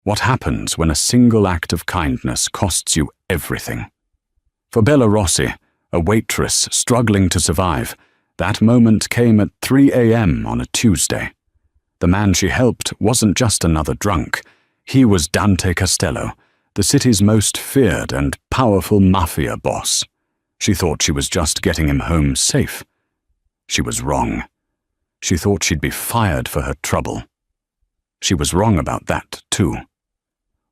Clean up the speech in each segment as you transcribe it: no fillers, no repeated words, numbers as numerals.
What happens when a single act of kindness costs you everything? For Bella Rossi, a waitress struggling to survive, that moment came at 3 a.m. on a Tuesday. The man she helped wasn't just another drunk. He was Dante Castello, the city's most feared and powerful Mafia boss. She thought she was just getting him home safe. She was wrong. She thought she'd be fired for her trouble. She was wrong about that, too.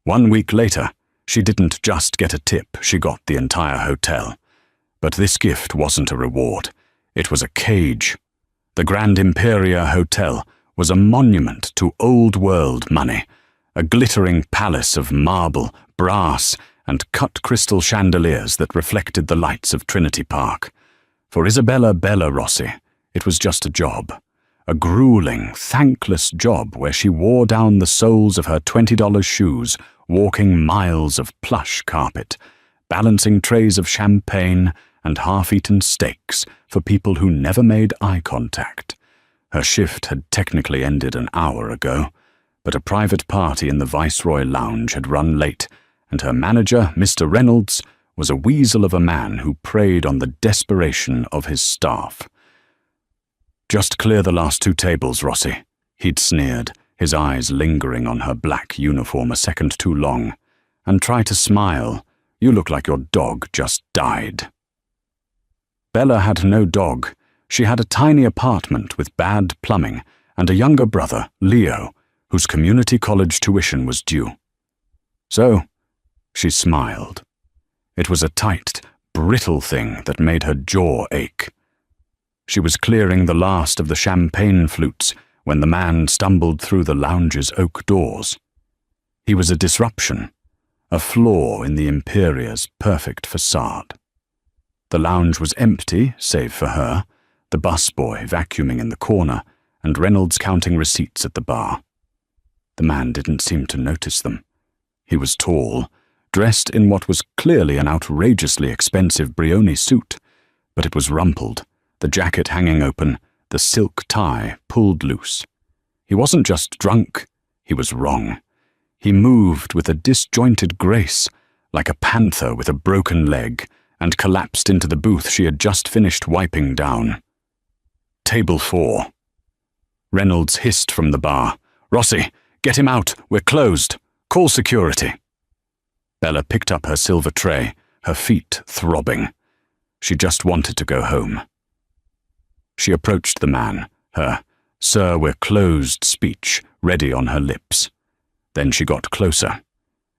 1 week later, she didn't just get a tip, she got the entire hotel. But this gift wasn't a reward. It was a cage. The Grand Imperia Hotel was a monument to old-world money, a glittering palace of marble, brass, and cut crystal chandeliers that reflected the lights of Trinity Park. For Isabella Bella Rossi, it was just a job. A grueling, thankless job where she wore down the soles of her $20 shoes, walking miles of plush carpet, balancing trays of champagne and half-eaten steaks for people who never made eye contact. Her shift had technically ended an hour ago, but a private party in the Viceroy Lounge had run late, and her manager, Mr. Reynolds, was a weasel of a man who preyed on the desperation of his staff. "Just clear the last 2 tables, Rossi," he'd sneered, his eyes lingering on her black uniform a second too long. "And try to smile. You look like your dog just died." Bella had no dog. She had a tiny apartment with bad plumbing and a younger brother, Leo, whose community college tuition was due. So, she smiled. It was a tight, brittle thing that made her jaw ache. She was clearing the last of the champagne flutes when the man stumbled through the lounge's oak doors. He was a disruption, a flaw in the Imperia's perfect facade. The lounge was empty, save for her, the busboy vacuuming in the corner, and Reynolds counting receipts at the bar. The man didn't seem to notice them. He was tall, dressed in what was clearly an outrageously expensive Brioni suit, but it was rumpled, the jacket hanging open, the silk tie pulled loose. He wasn't just drunk, he was wrong. He moved with a disjointed grace, like a panther with a broken leg, and collapsed into the booth she had just finished wiping down. "Table 4. Reynolds hissed from the bar. "Rossi, get him out, we're closed. Call security." Bella picked up her silver tray, her feet throbbing. She just wanted to go home. She approached the man, her "Sir, we're closed" speech ready on her lips. Then she got closer.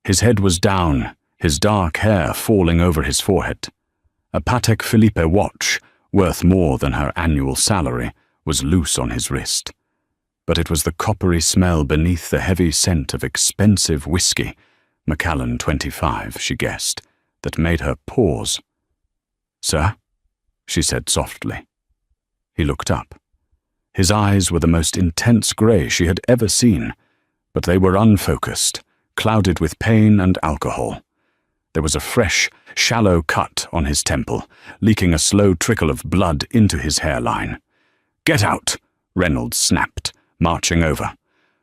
His head was down, his dark hair falling over his forehead. A Patek Philippe watch, worth more than her annual salary, was loose on his wrist. But it was the coppery smell beneath the heavy scent of expensive whiskey, Macallan 25, she guessed, that made her pause. "Sir?" she said softly. He looked up. His eyes were the most intense grey she had ever seen, but they were unfocused, clouded with pain and alcohol. There was a fresh, shallow cut on his temple, leaking a slow trickle of blood into his hairline. "Get out!" Reynolds snapped, marching over.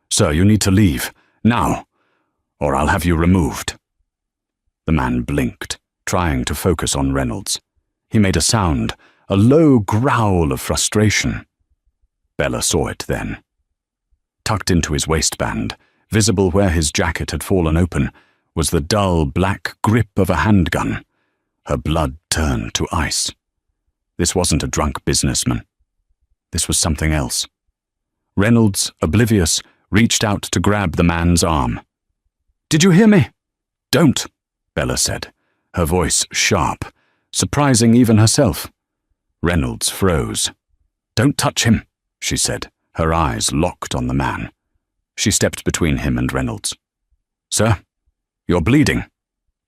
"Sir, you need to leave, now, or I'll have you removed." The man blinked, trying to focus on Reynolds. He made a sound, a low growl of frustration. Bella saw it then. Tucked into his waistband, visible where his jacket had fallen open, was the dull black grip of a handgun. Her blood turned to ice. This wasn't a drunk businessman. This was something else. Reynolds, oblivious, reached out to grab the man's arm. "Did you hear me?" "Don't," Bella said, her voice sharp, surprising even herself. Reynolds froze. "Don't touch him," she said, her eyes locked on the man. She stepped between him and Reynolds. "Sir, you're bleeding.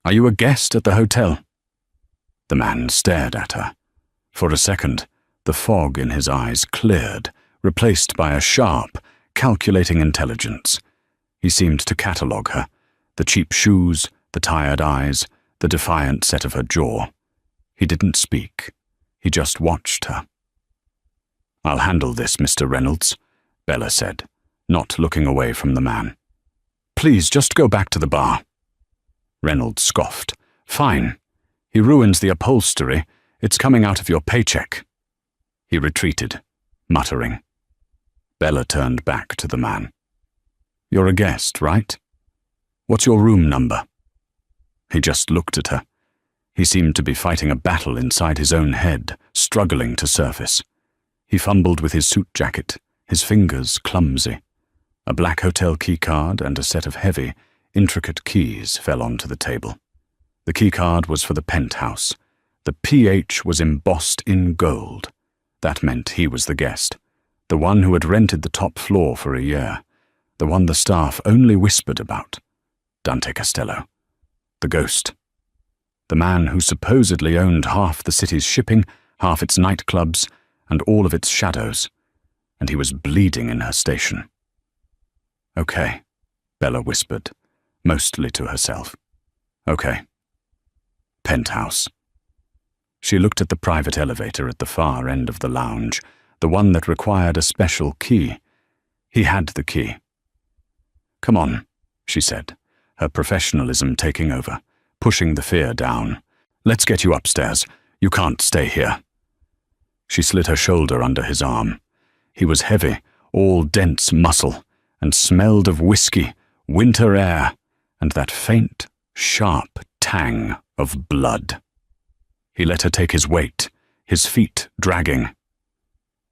Are you a guest at the hotel?" The man stared at her. For a second, the fog in his eyes cleared, replaced by a sharp, calculating intelligence. He seemed to catalogue her, the cheap shoes, the tired eyes, the defiant set of her jaw. He didn't speak. He just watched her. "I'll handle this, Mr. Reynolds," Bella said, not looking away from the man. Please, just go back to the bar." Reynolds scoffed. "Fine. He ruins the upholstery. It's coming out of your paycheck." He retreated, muttering. Bella turned back to the man. "You're a guest, right? What's your room number?" He just looked at her. He seemed to be fighting a battle inside his own head, struggling to surface. He fumbled with his suit jacket, his fingers clumsy. A black hotel keycard and a set of heavy, intricate keys fell onto the table. The keycard was for the penthouse. The PH was embossed in gold. That meant he was the guest, the one who had rented the top floor for a year, the one the staff only whispered about. Dante Costello. The ghost. The man who supposedly owned half the city's shipping, half its nightclubs, and all of its shadows, and he was bleeding in her station. "Okay," Bella whispered, mostly to herself. "Okay." Penthouse. She looked at the private elevator at the far end of the lounge, the one that required a special key. He had the key. "Come on," she said, her professionalism taking over, pushing the fear down. "Let's get you upstairs. You can't stay here." She slid her shoulder under his arm. He was heavy, all dense muscle, and smelled of whiskey, winter air, and that faint, sharp tang of blood. He let her take his weight, his feet dragging.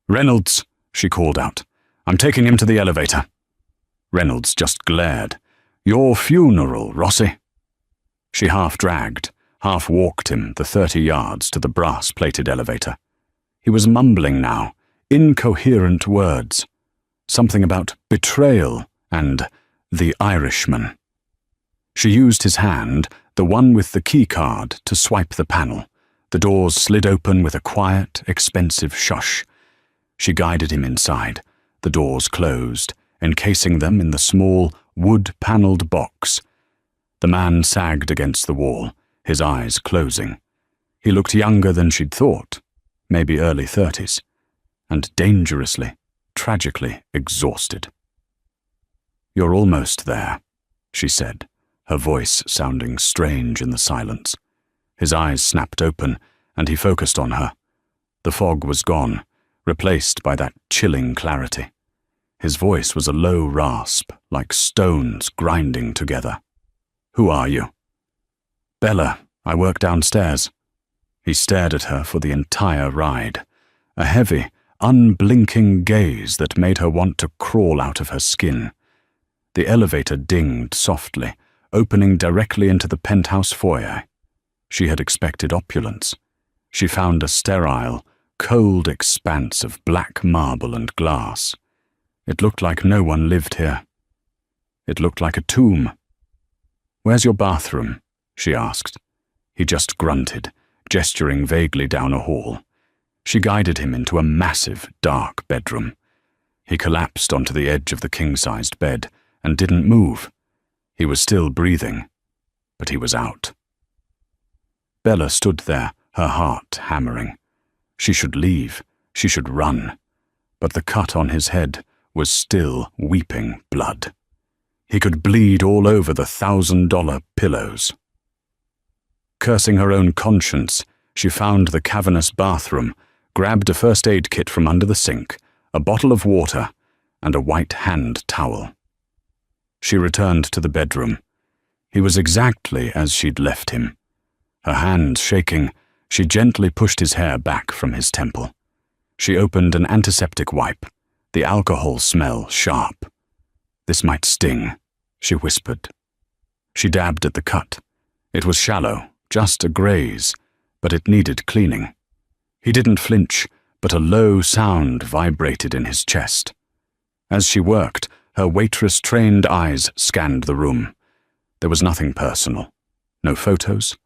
"Reynolds," she called out. "I'm taking him to the elevator." Reynolds just glared. "Your funeral, Rossi." She half-dragged, half-walked him the 30 yards to the brass-plated elevator. He was mumbling now, incoherent words. Something about betrayal and the Irishman. She used his hand, the one with the key card, to swipe the panel. The doors slid open with a quiet, expensive shush. She guided him inside. The doors closed, encasing them in the small, wood-paneled box. The man sagged against the wall, his eyes closing. He looked younger than she'd thought, maybe early 30s, and dangerously, tragically exhausted. "You're almost there," she said, her voice sounding strange in the silence. His eyes snapped open, and he focused on her. The fog was gone, replaced by that chilling clarity. His voice was a low rasp, like stones grinding together. "Who are you?" "Bella, I work downstairs." He stared at her for the entire ride, a heavy, unblinking gaze that made her want to crawl out of her skin. The elevator dinged softly, opening directly into the penthouse foyer. She had expected opulence. She found a sterile, cold expanse of black marble and glass. It looked like no one lived here. It looked like a tomb. "Where's your bathroom?" she asked. He just grunted, gesturing vaguely down a hall. She guided him into a massive, dark bedroom. He collapsed onto the edge of the king-sized bed and didn't move. He was still breathing, but he was out. Bella stood there, her heart hammering. She should leave, she should run, but the cut on his head was still weeping blood. He could bleed all over the $1,000 pillows. Cursing her own conscience, she found the cavernous bathroom, grabbed a first aid kit from under the sink, a bottle of water, and a white hand towel. She returned to the bedroom. He was exactly as she'd left him. Her hands shaking, she gently pushed his hair back from his temple. She opened an antiseptic wipe, the alcohol smell sharp. "This might sting," she whispered. She dabbed at the cut. It was shallow, just a graze, but it needed cleaning. He didn't flinch, but a low sound vibrated in his chest. As she worked, her waitress-trained eyes scanned the room. There was nothing personal. No photos,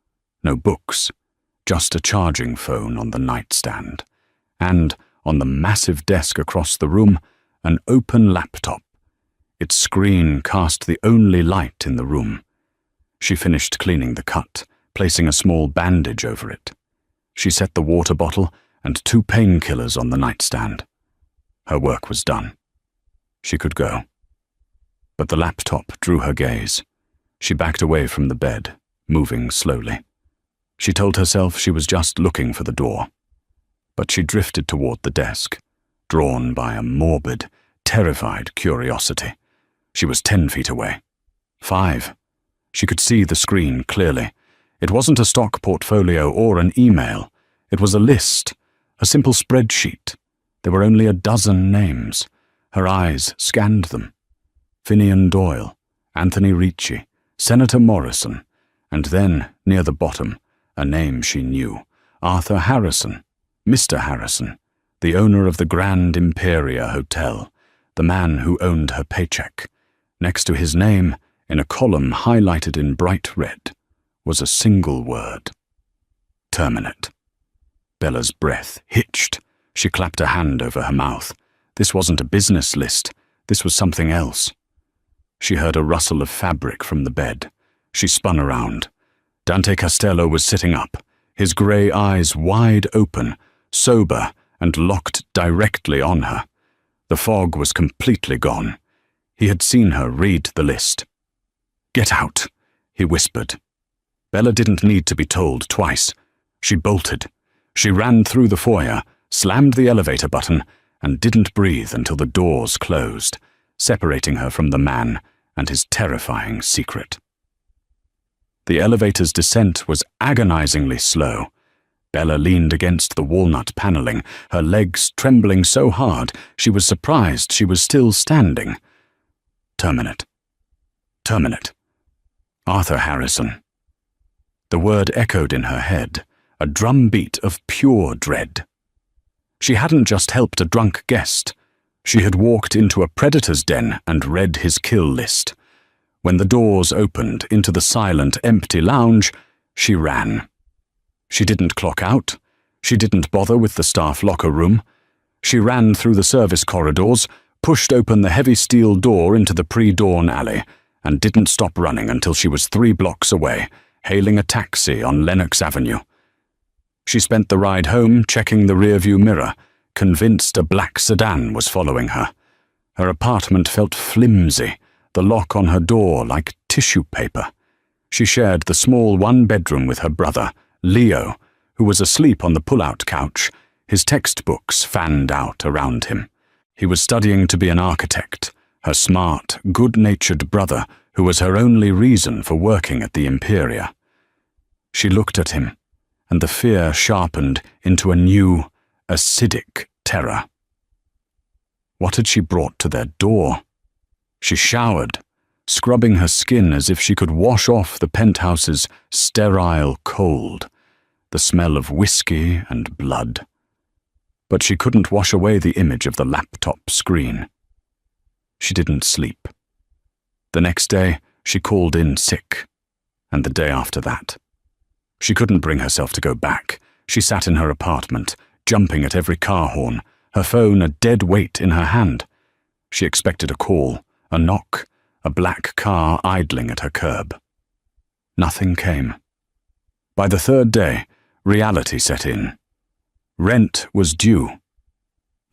no books, just a charging phone on the nightstand. And, on the massive desk across the room, an open laptop. Its screen cast the only light in the room. She finished cleaning the cut, placing a small bandage over it. She set the water bottle and 2 painkillers on the nightstand. Her work was done. She could go. but the laptop drew her gaze. She backed away from the bed, moving slowly. She told herself she was just looking for the door. But she drifted toward the desk, drawn by a morbid, terrified curiosity. She was 10 feet away. 5. She could see the screen clearly. It wasn't a stock portfolio or an email. It was a list, a simple spreadsheet. There were only a dozen names. Her eyes scanned them. Finian Doyle, Anthony Ricci, Senator Morrison, and then, near the bottom, a name she knew, Arthur Harrison, Mr. Harrison, the owner of the Grand Imperia Hotel, the man who owned her paycheck. Next to his name, in a column highlighted in bright red, was a single word. Terminate. Bella's breath hitched. She clapped a hand over her mouth. This wasn't a business list. This was something else. She heard a rustle of fabric from the bed. She spun around. Dante Castello was sitting up, his grey eyes wide open, sober and locked directly on her. The fog was completely gone. He had seen her read the list. "Get out," he whispered. Bella didn't need to be told twice. She bolted. She ran through the foyer, slammed the elevator button, and didn't breathe until the doors closed, separating her from the man and his terrifying secret. The elevator's descent was agonizingly slow. Bella leaned against the walnut paneling, her legs trembling so hard she was surprised she was still standing. Terminate. Terminate. Arthur Harrison. The word echoed in her head, a drumbeat of pure dread. She hadn't just helped a drunk guest. She had walked into a predator's den and read his kill list. When the doors opened into the silent, empty lounge, she ran. She didn't clock out. She didn't bother with the staff locker room. She ran through the service corridors, pushed open the heavy steel door into the pre-dawn alley, and didn't stop running until she was 3 blocks away, hailing a taxi on Lenox Avenue. She spent the ride home checking the rearview mirror, convinced a black sedan was following her. Her apartment felt flimsy, the lock on her door like tissue paper. She shared the small 1-bedroom with her brother, Leo, who was asleep on the pull-out couch, his textbooks fanned out around him. He was studying to be an architect, her smart, good-natured brother who was her only reason for working at the Imperia. She looked at him, and the fear sharpened into a new, acidic terror. What had she brought to their door? She showered, scrubbing her skin as if she could wash off the penthouse's sterile cold, the smell of whiskey and blood. But she couldn't wash away the image of the laptop screen. She didn't sleep. The next day, she called in sick, and the day after that. She couldn't bring herself to go back. She sat in her apartment, jumping at every car horn, her phone a dead weight in her hand. She expected a call, a knock, a black car idling at her curb. Nothing came. By the 3rd day, reality set in. Rent was due.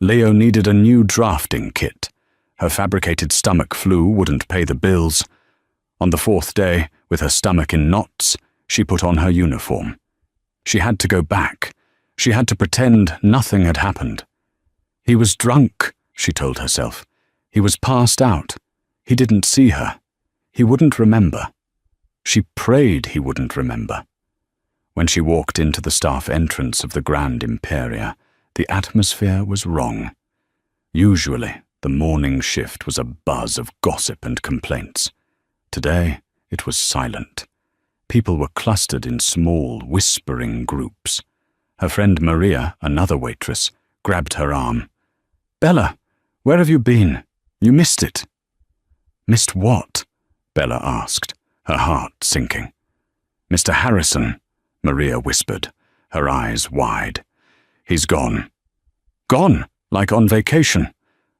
Leo needed a new drafting kit. Her fabricated stomach flu wouldn't pay the bills. On the 4th day, with her stomach in knots, she put on her uniform. She had to go back. She had to pretend nothing had happened. He was drunk, she told herself. He was passed out. He didn't see her. He wouldn't remember. She prayed he wouldn't remember. When she walked into the staff entrance of the Grand Imperia, the atmosphere was wrong. Usually, the morning shift was a buzz of gossip and complaints. Today, it was silent. People were clustered in small, whispering groups. Her friend Maria, another waitress, grabbed her arm. "Bella, where have you been? You missed it." "Missed what?" Bella asked, her heart sinking. "Mr. Harrison," Maria whispered, her eyes wide. "He's gone." "Gone? Like on vacation?"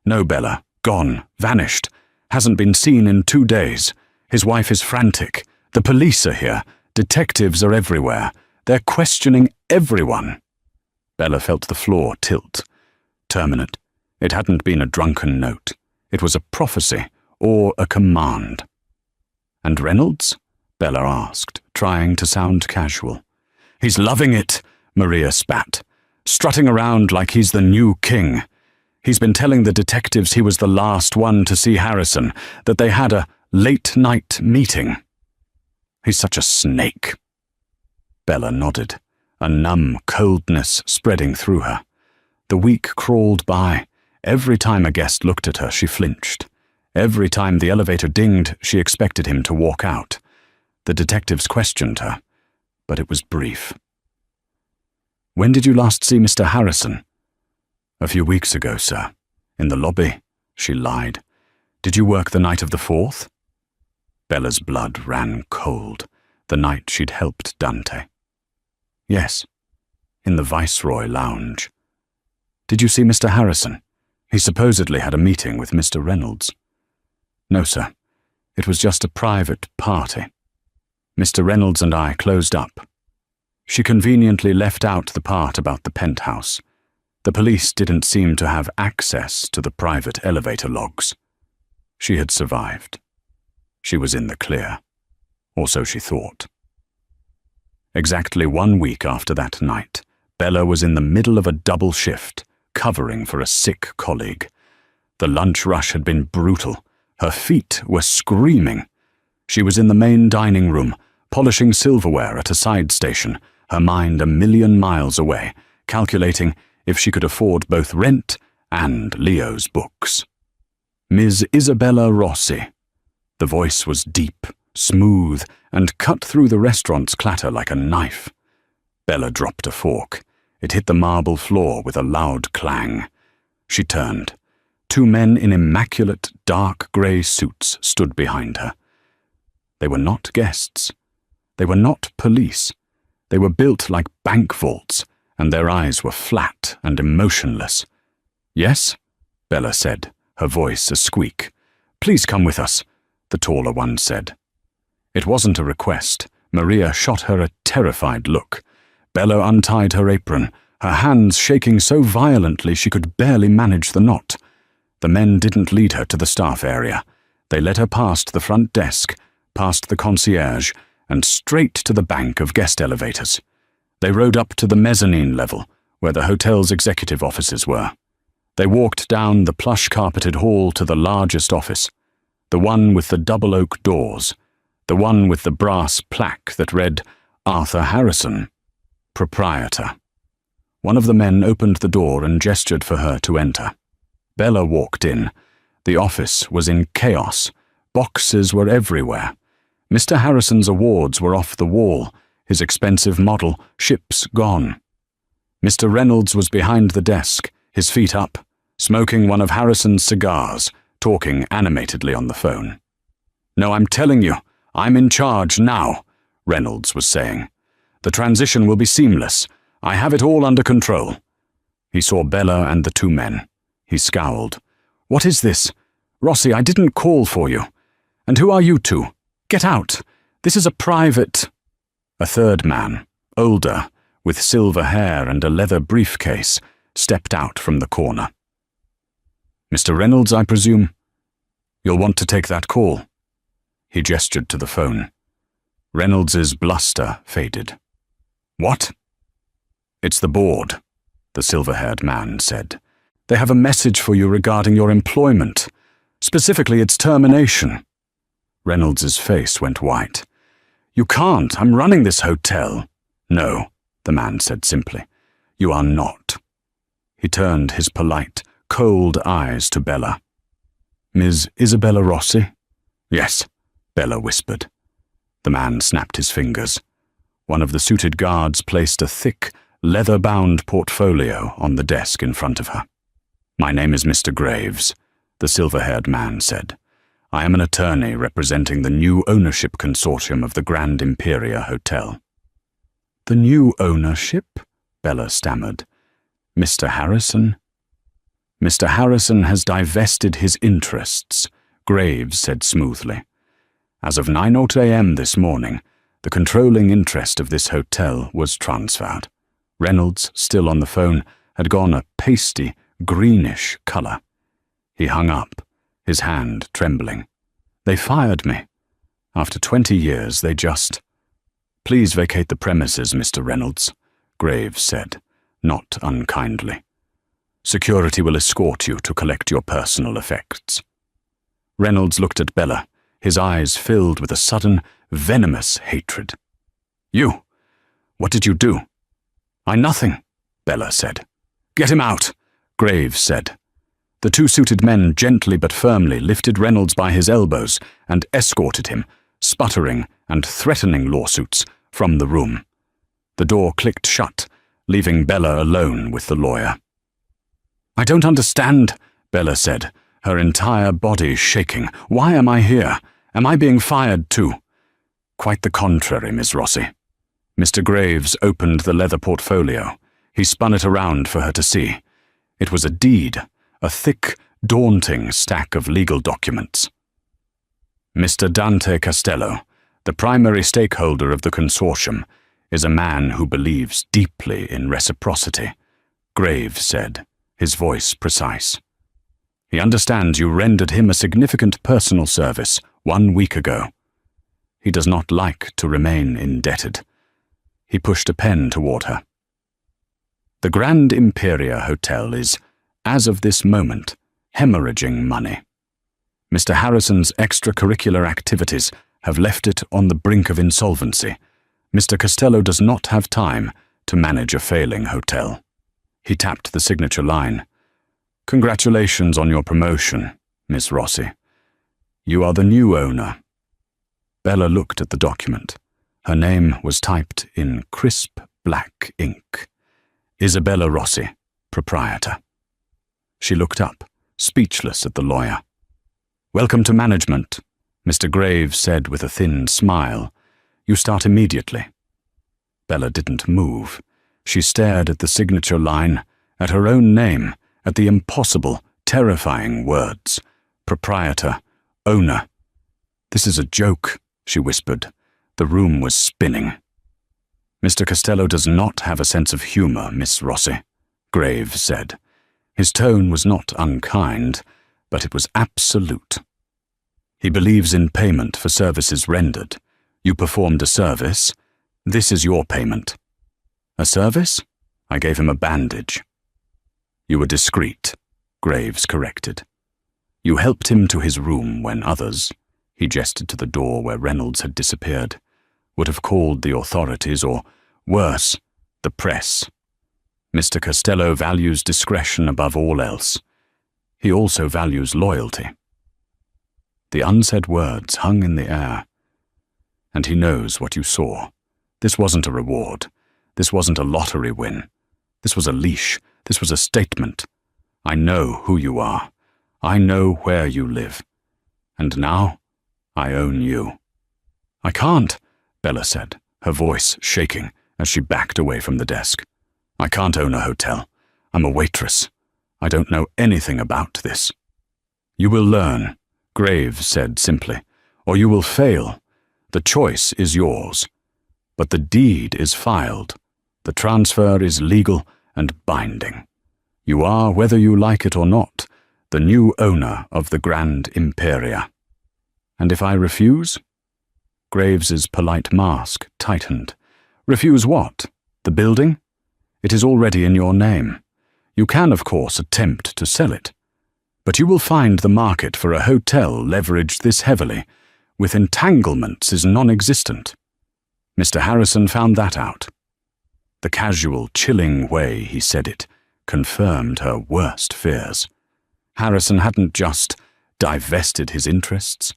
"No, Bella. Gone. Vanished. Hasn't been seen in 2 days. His wife is frantic. The police are here. Detectives are everywhere. They're questioning everyone." Bella felt the floor tilt. Terminate. It hadn't been a drunken note. It was a prophecy, or a command. "And Reynolds?" Bella asked, trying to sound casual. "He's loving it," Maria spat, "strutting around like he's the new king. He's been telling the detectives he was the last one to see Harrison, that they had a late-night meeting. He's such a snake." Bella nodded, a numb coldness spreading through her. The week crawled by. Every time a guest looked at her, she flinched. Every time the elevator dinged, she expected him to walk out. The detectives questioned her, but it was brief. "When did you last see Mr. Harrison?" "A few weeks ago, sir. In the lobby," she lied. "Did you work the night of the 4th? Bella's blood ran cold, the night she'd helped Dante. "Yes, in the Viceroy Lounge." "Did you see Mr. Harrison? He supposedly had a meeting with Mr. Reynolds." "No, sir. It was just a private party. Mr. Reynolds and I closed up." She conveniently left out the part about the penthouse. The police didn't seem to have access to the private elevator logs. She had survived. She was in the clear, or so she thought. Exactly 1 week after that night, Bella was in the middle of a double shift, covering for a sick colleague. The lunch rush had been brutal. Her feet were screaming. She was in the main dining room, polishing silverware at a side station, her mind a million miles away, calculating if she could afford both rent and Leo's books. "Ms. Isabella Rossi." The voice was deep, smooth, and cut through the restaurant's clatter like a knife. Bella dropped a fork. It hit the marble floor with a loud clang. She turned. 2 men in immaculate, dark grey suits stood behind her. They were not guests. They were not police. They were built like bank vaults, and their eyes were flat and emotionless. "Yes?" Bella said, her voice a squeak. "Please come with us," the taller one said. It wasn't a request. Maria shot her a terrified look. Bella untied her apron, her hands shaking so violently she could barely manage the knot. The men didn't lead her to the staff area. They led her past the front desk, past the concierge, and straight to the bank of guest elevators. They rode up to the mezzanine level, where the hotel's executive offices were. They walked down the plush-carpeted hall to the largest office, the one with the double oak doors, the one with the brass plaque that read, "Arthur Harrison, Proprietor." One of the men opened the door and gestured for her to enter. Bella walked in. The office was in chaos. Boxes were everywhere. Mr. Harrison's awards were off the wall, his expensive model, ships gone. Mr. Reynolds was behind the desk, his feet up, smoking one of Harrison's cigars, talking animatedly on the phone. "No, I'm telling you, I'm in charge now," Reynolds was saying. "The transition will be seamless. I have it all under control." He saw Bella and the 2 men. He scowled. "What is this? Rossi, I didn't call for you. And who are you 2? Get out. This is a private—" A third man, older, with silver hair and a leather briefcase, stepped out from the corner. "Mr. Reynolds, I presume? You'll want to take that call." He gestured to the phone. Reynolds's bluster faded. "What?" "It's the board," the silver-haired man said. "They have a message for you regarding your employment, specifically its termination." Reynolds's face went white. "You can't. I'm running this hotel." "No," the man said simply. "You are not." He turned his polite, cold eyes to Bella. "Ms. Isabella Rossi?" "Yes," Bella whispered. The man snapped his fingers. One of the suited guards placed a thick, leather-bound portfolio on the desk in front of her. "My name is Mr. Graves," the silver-haired man said. "I am an attorney representing the new ownership consortium of the Grand Imperia Hotel." "The new ownership?" Bella stammered. "Mr. Harrison?" "Mr. Harrison has divested his interests," Graves said smoothly. "As of 9:00 a.m. this morning, the controlling interest of this hotel was transferred." Reynolds, still on the phone, had gone a pasty, greenish color. He hung up, his hand trembling. They fired me. After 20 years, they just— "Please vacate the premises, Mr. Reynolds," Graves said, not unkindly. "Security will escort you to collect your personal effects." Reynolds looked at Bella, his eyes filled with a sudden, venomous hatred. "You! What did you do?" "I nothing," Bella said. "Get him out," Graves said. The two suited men gently but firmly lifted Reynolds by his elbows and escorted him, sputtering and threatening lawsuits, from the room. The door clicked shut, leaving Bella alone with the lawyer. "I don't understand," Bella said, her entire body shaking. "Why am I here? Am I being fired too?" "Quite the contrary, Miss Rossi." Mr. Graves opened the leather portfolio. He spun it around for her to see. It was a deed, a thick, daunting stack of legal documents. "Mr. Dante Castello, the primary stakeholder of the consortium, is a man who believes deeply in reciprocity," Graves said, his voice precise. "He understands you rendered him a significant personal service 1 week ago. He does not like to remain indebted." He pushed a pen toward her. "The Grand Imperia Hotel is, as of this moment, hemorrhaging money. Mr. Harrison's extracurricular activities have left it on the brink of insolvency. Mr. Costello does not have time to manage a failing hotel." He tapped the signature line. "Congratulations on your promotion, Miss Rossi. You are the new owner." Bella looked at the document. Her name was typed in crisp black ink. Isabella Rossi, proprietor. She looked up, speechless at the lawyer. "Welcome to management," Mr. Graves said with a thin smile. "You start immediately." Bella didn't move. She stared at the signature line, at her own name, at the impossible, terrifying words. Proprietor, owner. "This is a joke," she whispered. The room was spinning. "Mr. Costello does not have a sense of humor, Miss Rossi," Graves said. His tone was not unkind, but it was absolute. "He believes in payment for services rendered. You performed a service. This is your payment." "A service?" I gave him a bandage. "You were discreet," Graves corrected. "You helped him to his room when others," he gestured to the door where Reynolds had disappeared, "would have called the authorities or, worse, the press. Mr. Costello values discretion above all else. He also values loyalty." The unsaid words hung in the air. "And he knows what you saw. This wasn't a reward. This wasn't a lottery win. This was a leash. This was a statement. I know who you are. I know where you live. And now, I own you." "I can't," Bella said, her voice shaking as she backed away from the desk. "I can't own a hotel. I'm a waitress. I don't know anything about this." "You will learn," Graves said simply, "or you will fail. The choice is yours. But the deed is filed. The transfer is legal and binding. You are, whether you like it or not, the new owner of the Grand Imperia." "And if I refuse?" Graves's polite mask tightened. "Refuse what? The building? It is already in your name. You can, of course, attempt to sell it. But you will find the market for a hotel leveraged this heavily, with entanglements, is non-existent. Mr. Harrison found that out." The casual, chilling way he said it confirmed her worst fears. Harrison hadn't just divested his interests.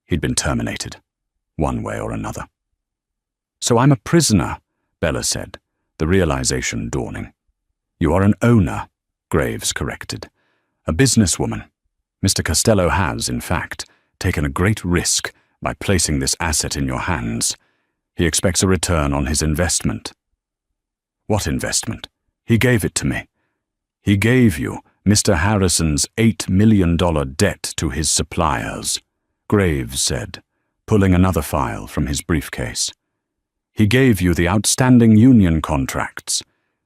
He'd been terminated, one way or another. "So I'm a prisoner," Bella said, the realization dawning. "You are an owner," Graves corrected. "A businesswoman. Mr. Costello has, in fact, taken a great risk by placing this asset in your hands. He expects a return on his investment." "What investment?" "He gave it to me. He gave you Mr. Harrison's $8 million debt to his suppliers," Graves said, pulling another file from his briefcase. "He gave you the outstanding union contracts.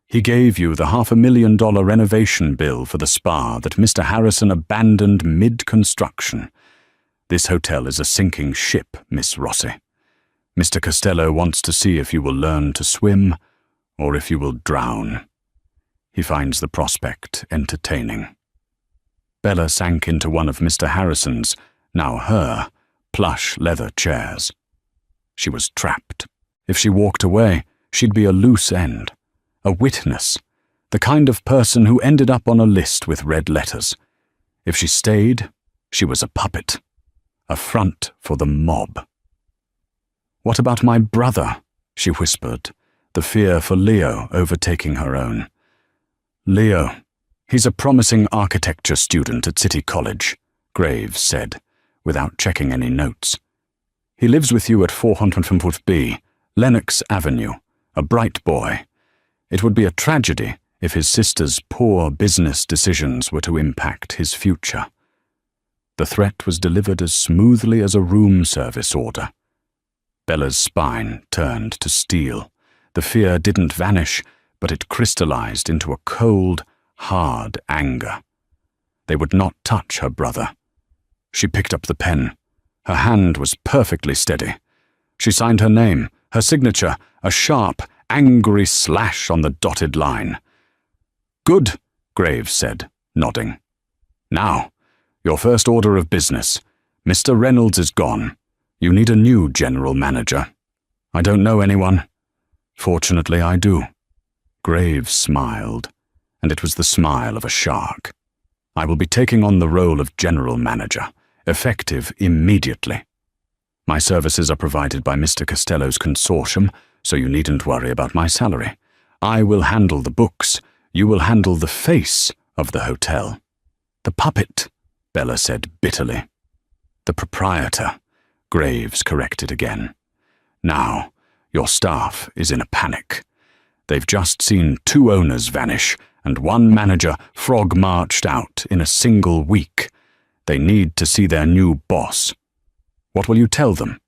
He gave you the $500,000 renovation bill for the spa that Mr. Harrison abandoned mid-construction. This hotel is a sinking ship, Miss Rossi. Mr. Costello wants to see if you will learn to swim or if you will drown. He finds the prospect entertaining. Bella sank into one of Mr. Harrison's, now her, plush leather chairs. She was trapped. If she walked away, she'd be a loose end, a witness, the kind of person who ended up on a list with red letters. If she stayed, she was a puppet, a front for the mob. "What about my brother?" she whispered, the fear for Leo overtaking her own. "Leo, he's a promising architecture student at City College," Graves said, without checking any notes. "He lives with you at 405B, Lenox Avenue, a bright boy. It would be a tragedy if his sister's poor business decisions were to impact his future." The threat was delivered as smoothly as a room service order. Bella's spine turned to steel. The fear didn't vanish, but it crystallized into a cold, hard anger. They would not touch her brother. She picked up the pen. Her hand was perfectly steady. She signed her name, her signature, a sharp, angry slash on the dotted line. "Good," Graves said, nodding. "Now, your first order of business. Mr. Reynolds is gone. You need a new general manager." "I don't know anyone." "Fortunately, I do." Graves smiled, and it was the smile of a shark. "I will be taking on the role of general manager, effective immediately. My services are provided by Mr. Costello's consortium, so you needn't worry about my salary. I will handle the books. You will handle the face of the hotel." "The puppet," Bella said bitterly. "The proprietor," Graves corrected again. "Now, your staff is in a panic. They've just seen 2 owners vanish and 1 manager frog-marched out in a single week. They need to see their new boss. What will you tell them?"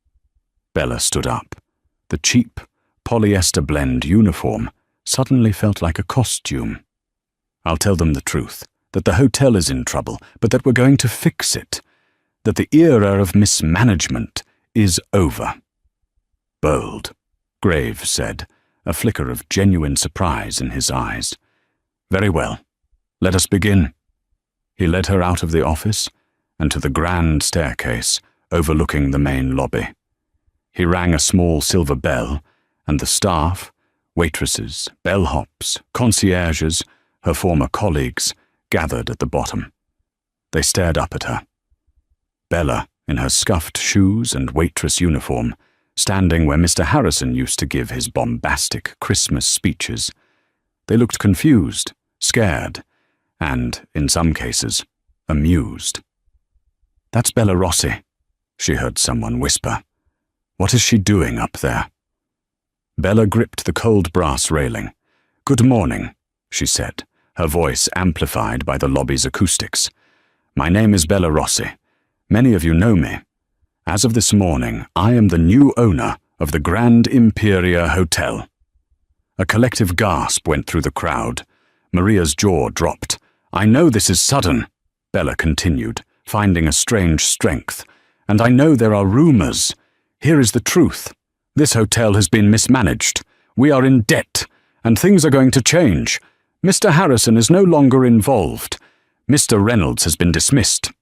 Bella stood up. The cheap, polyester blend uniform suddenly felt like a costume. "I'll tell them the truth, that the hotel is in trouble, but that we're going to fix it, that the era of mismanagement is over." "Bold," Graves said, a flicker of genuine surprise in his eyes. "Very well. Let us begin." He led her out of the office and to the grand staircase overlooking the main lobby. He rang a small silver bell, and the staff, waitresses, bellhops, concierges, her former colleagues, gathered at the bottom. They stared up at her. Bella, in her scuffed shoes and waitress uniform, standing where Mr. Harrison used to give his bombastic Christmas speeches. They looked confused, scared, and, in some cases, amused. "That's Bella Rossi," she heard someone whisper. "What is she doing up there?" Bella gripped the cold brass railing. "Good morning," she said, her voice amplified by the lobby's acoustics. "My name is Bella Rossi. Many of you know me. As of this morning, I am the new owner of the Grand Imperia Hotel." A collective gasp went through the crowd. Maria's jaw dropped. "I know this is sudden," Bella continued, finding a strange strength. "And I know there are rumors. Here is the truth. This hotel has been mismanaged. We are in debt, and things are going to change. Mr. Harrison is no longer involved. Mr. Reynolds has been dismissed."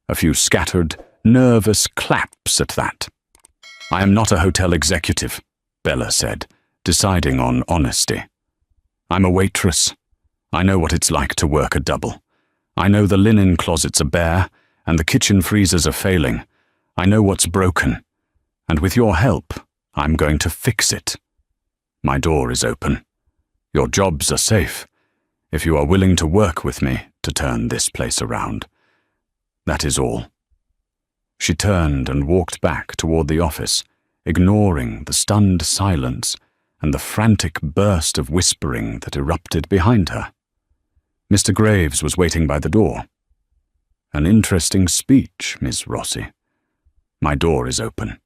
A few scattered, nervous claps at that. "I am not a hotel executive," Bella said, deciding on honesty. "I'm a waitress. I know what it's like to work a double. I know the linen closets are bare, and the kitchen freezers are failing. I know what's broken. And with your help, I'm going to fix it. My door is open. Your jobs are safe, if you are willing to work with me to turn this place around. That is all." She turned and walked back toward the office, ignoring the stunned silence and the frantic burst of whispering that erupted behind her. Mr. Graves was waiting by the door. "An interesting speech, Miss Rossi. My door is open.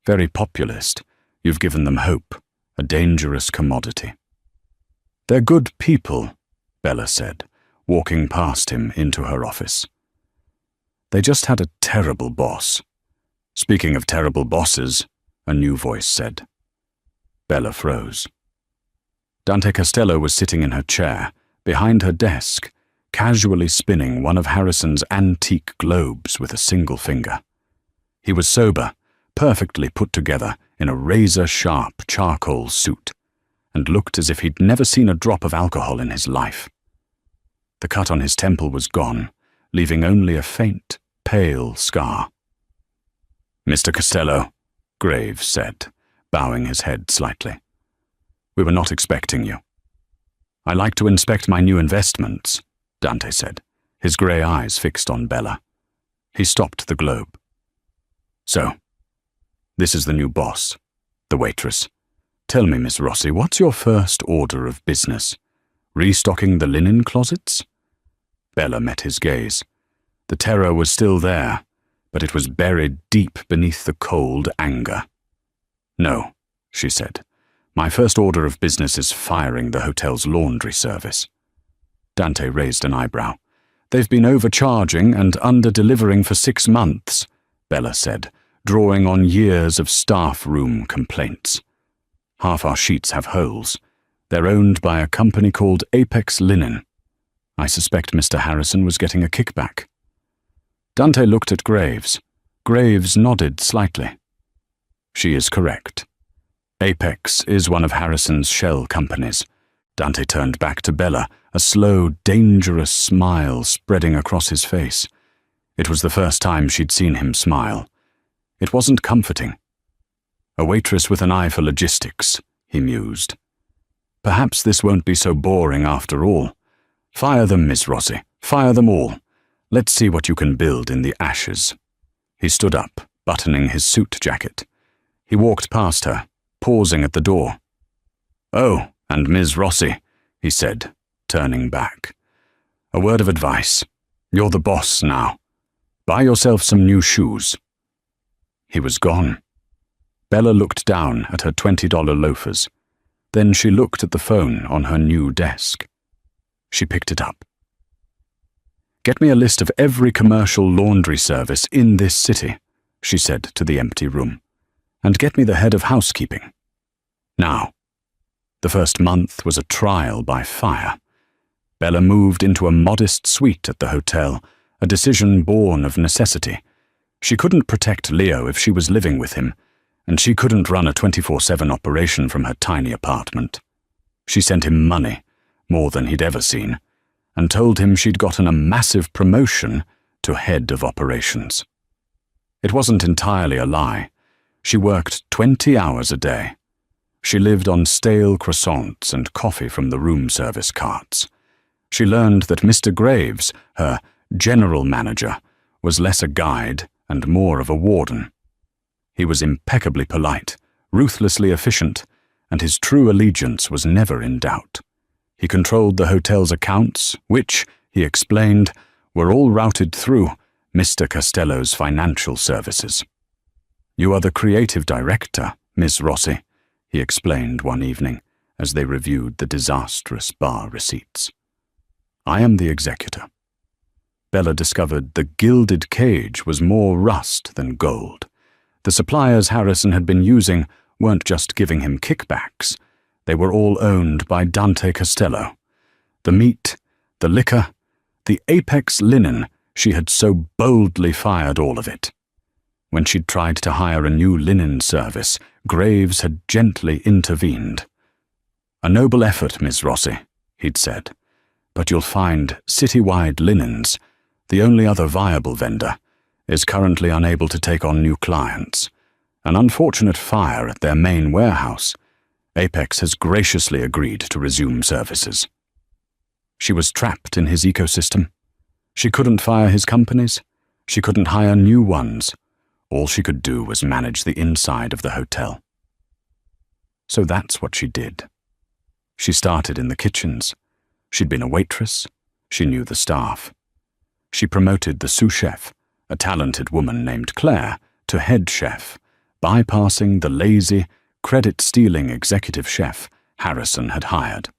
Very populist. You've given them hope, a dangerous commodity." "They're good people," Bella said, walking past him into her office. They just had a terrible boss. Speaking of terrible bosses, a new voice said. Bella froze. Dante Costello was sitting in her chair, behind her desk, casually spinning one of Harrison's antique globes with a single finger. He was sober, perfectly put together in a razor-sharp charcoal suit, and looked as if he'd never seen a drop of alcohol in his life. The cut on his temple was gone, leaving only a faint, pale scar. "Mr. Costello," Graves said, bowing his head slightly. "We were not expecting you." "I like to inspect my new investments," Dante said, his grey eyes fixed on Bella. He stopped the globe. "So, this is the new boss, the waitress. Tell me, Miss Rossi, what's your first order of business? Restocking the linen closets?" Bella met his gaze. The terror was still there, but it was buried deep beneath the cold anger. "No," she said. "My first order of business is firing the hotel's laundry service." Dante raised an eyebrow. "They've been overcharging and under-delivering for 6 months, Bella said, drawing on years of staff room complaints. "Half our sheets have holes. They're owned by a company called Apex Linen. I suspect Mr. Harrison was getting a kickback." Dante looked at Graves. Graves nodded slightly. "She is correct. Apex is one of Harrison's shell companies." Dante turned back to Bella, a slow, dangerous smile spreading across his face. It was the first time she'd seen him smile. It wasn't comforting. "A waitress with an eye for logistics," he mused. "Perhaps this won't be so boring after all. Fire them, Miss Rossi. Fire them all. Let's see what you can build in the ashes." He stood up, buttoning his suit jacket. He walked past her, pausing at the door. "Oh, and Ms. Rossi," he said, turning back. "A word of advice. You're the boss now. Buy yourself some new shoes." He was gone. Bella looked down at her $20 loafers. Then she looked at the phone on her new desk. She picked it up. "Get me a list of every commercial laundry service in this city," she said to the empty room. "And get me the head of housekeeping. Now." The first month was a trial by fire. Bella moved into a modest suite at the hotel, a decision born of necessity. She couldn't protect Leo if she was living with him, and she couldn't run a 24/7 operation from her tiny apartment. She sent him money, more than he'd ever seen, and told him she'd gotten a massive promotion to head of operations. It wasn't entirely a lie. She worked 20 hours a day. She lived on stale croissants and coffee from the room service carts. She learned that Mr. Graves, her general manager, was less a guide and more of a warden. He was impeccably polite, ruthlessly efficient, and his true allegiance was never in doubt. He controlled the hotel's accounts, which, he explained, were all routed through Mr. Costello's financial services. "You are the creative director, Miss Rossi," he explained one evening as they reviewed the disastrous bar receipts. "I am the executor." Bella discovered the gilded cage was more rust than gold. The suppliers Harrison had been using weren't just giving him kickbacks. They were all owned by Dante Costello. The meat, the liquor, the Apex Linen, she had so boldly fired all of it. When she'd tried to hire a new linen service, Graves had gently intervened. "A noble effort, Miss Rossi," he'd said, "but you'll find Citywide Linens, the only other viable vendor, is currently unable to take on new clients. An unfortunate fire at their main warehouse. Apex has graciously agreed to resume services." She was trapped in his ecosystem. She couldn't fire his companies. She couldn't hire new ones. All she could do was manage the inside of the hotel. So that's what she did. She started in the kitchens. She'd been a waitress. She knew the staff. She promoted the sous chef, a talented woman named Claire, to head chef, bypassing the lazy, credit-stealing executive chef Harrison had hired.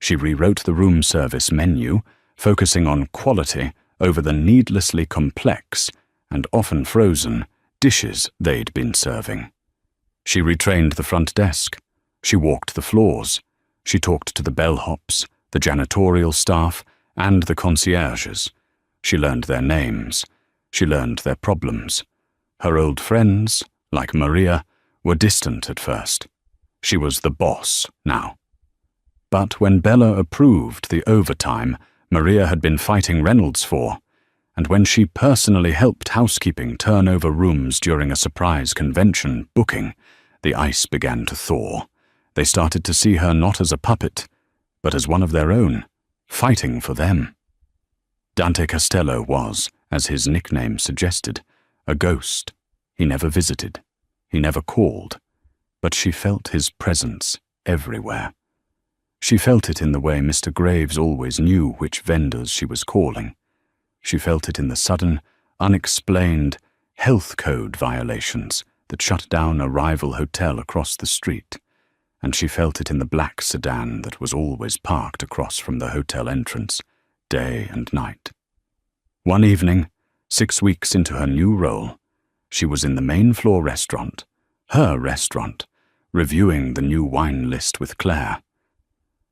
She rewrote the room service menu, focusing on quality over the needlessly complex, and often frozen, dishes they'd been serving. She retrained the front desk. She walked the floors. She talked to the bellhops, the janitorial staff, and the concierges. She learned their names. She learned their problems. Her old friends, like Maria, were distant at first. She was the boss now. But when Bella approved the overtime Maria had been fighting Reynolds for, and when she personally helped housekeeping turn over rooms during a surprise convention booking, the ice began to thaw. They started to see her not as a puppet, but as one of their own, fighting for them. Dante Costello was, as his nickname suggested, a ghost. He never visited. He never called. But she felt his presence everywhere. She felt it in the way Mr. Graves always knew which vendors she was calling. She felt it in the sudden, unexplained health code violations that shut down a rival hotel across the street, and she felt it in the black sedan that was always parked across from the hotel entrance, day and night. One evening, 6 weeks into her new role, she was in the main floor restaurant, her restaurant, reviewing the new wine list with Claire.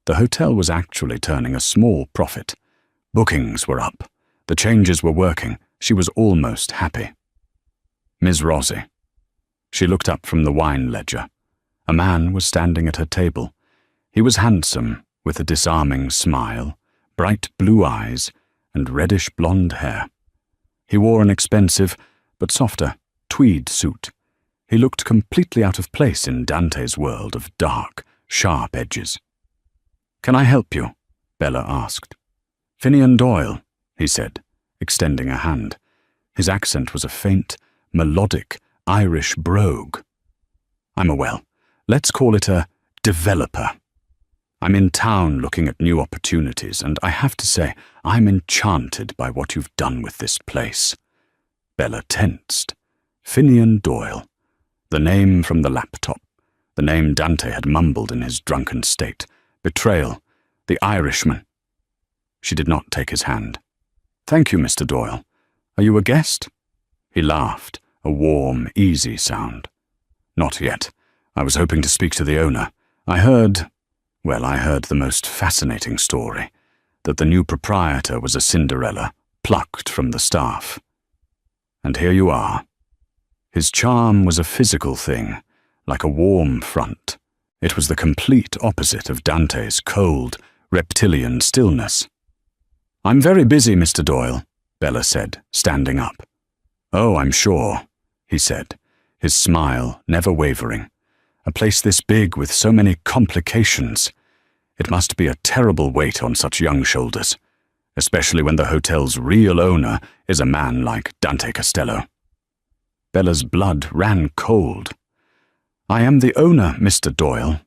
The hotel was actually turning a small profit. Bookings were up. The changes were working. She was almost happy. Ms. Rossi. She looked up from the wine ledger. A man was standing at her table. He was handsome, with a disarming smile, bright blue eyes, and reddish-blonde hair. He wore an expensive, but softer, tweed suit. He looked completely out of place in Dante's world of dark, sharp edges. "Can I help you?" Bella asked. "Finian Doyle," he said, extending a hand. His accent was a faint, melodic Irish brogue. Let's call it a developer. I'm in town looking at new opportunities, and I have to say, I'm enchanted by what you've done with this place." Bella tensed. Finian Doyle. The name from the laptop. The name Dante had mumbled in his drunken state. Betrayal. The Irishman. She did not take his hand. "Thank you, Mr. Doyle. Are you a guest?" He laughed, a warm, easy sound. "Not yet. I was hoping to speak to the owner. I heard the most fascinating story, that the new proprietor was a Cinderella, plucked from the staff. And here you are." His charm was a physical thing, like a warm front. It was the complete opposite of Dante's cold, reptilian stillness. "I'm very busy, Mr. Doyle," Bella said, standing up. "Oh, I'm sure," he said, his smile never wavering. "A place this big with so many complications. It must be a terrible weight on such young shoulders, especially when the hotel's real owner is a man like Dante Costello." Bella's blood ran cold. "I am the owner, Mr. Doyle,"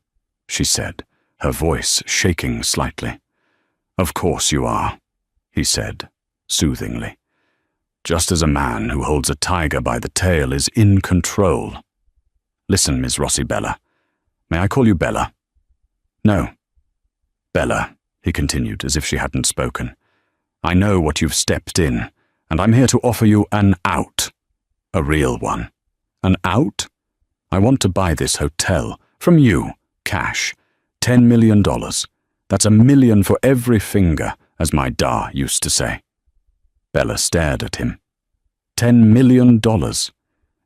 she said, her voice shaking slightly. "Of course you are," he said, soothingly. "Just as a man who holds a tiger by the tail is in control. Listen, Miss Rossi Bella. May I call you Bella?" "No." "Bella," he continued, as if she hadn't spoken. "I know what you've stepped in, and I'm here to offer you an out. A real one. An out? I want to buy this hotel, from you, cash. $10 million. That's $1 million for every finger, as my da used to say." Bella stared at him. $10 million.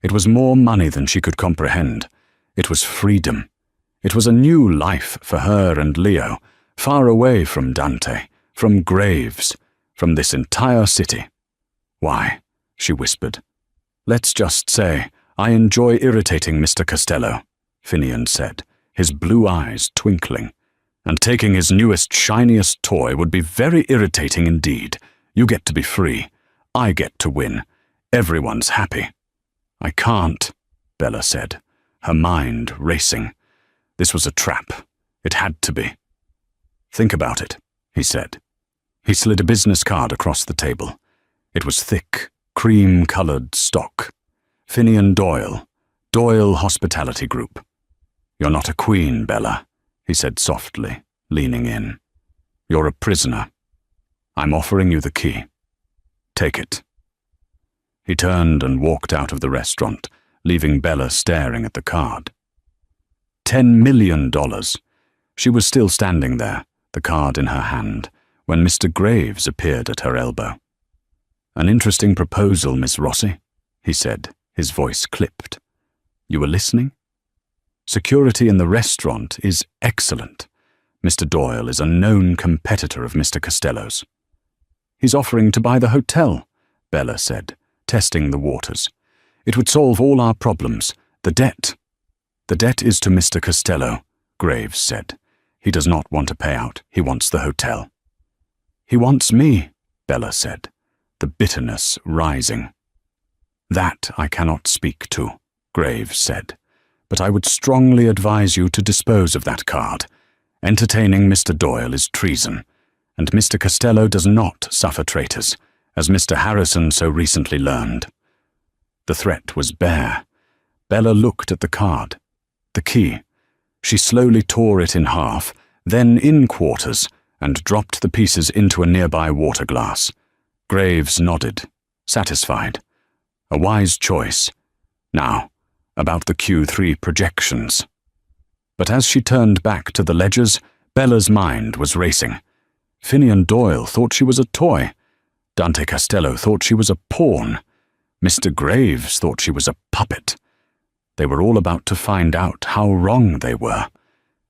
It was more money than she could comprehend. It was freedom. It was a new life for her and Leo, far away from Dante, from Graves, from this entire city. "Why," she whispered. "Let's just say, I enjoy irritating Mr. Costello," Finian said, his blue eyes twinkling. "And taking his newest, shiniest toy would be very irritating indeed. You get to be free. I get to win. Everyone's happy." "I can't," Bella said, her mind racing. This was a trap. It had to be. "Think about it," he said. He slid a business card across the table. It was thick, cream-colored stock. Finian Doyle, Doyle Hospitality Group. "You're not a queen, Bella," he said softly, leaning in. "You're a prisoner. I'm offering you the key." Take it." He turned and walked out of the restaurant, leaving Bella staring at the card. $10 million. She was still standing there, the card in her hand, when Mr. Graves appeared at her elbow. "An interesting proposal, Miss Rossi," he said, his voice clipped. "You were listening? Security in the restaurant is excellent. Mr. Doyle is a known competitor of Mr. Costello's." "He's offering to buy the hotel," Bella said, testing the waters. "It would solve all our problems. The debt." "The debt is to Mr. Costello," Graves said. "He does not want a payout. He wants the hotel." "He wants me," Bella said, the bitterness rising. "That I cannot speak to," Graves said, "but I would strongly advise you to dispose of that card. Entertaining Mr. Doyle is treason, and Mr. Costello does not suffer traitors, as Mr. Harrison so recently learned." The threat was bare. Bella looked at the card. The key. She slowly tore it in half, then in quarters, and dropped the pieces into a nearby water glass. Graves nodded, satisfied. A wise choice. Now, about the Q3 projections. But as she turned back to the ledgers, Bella's mind was racing. Finian Doyle thought she was a toy. Dante Costello thought she was a pawn. Mr. Graves thought she was a puppet. They were all about to find out how wrong they were.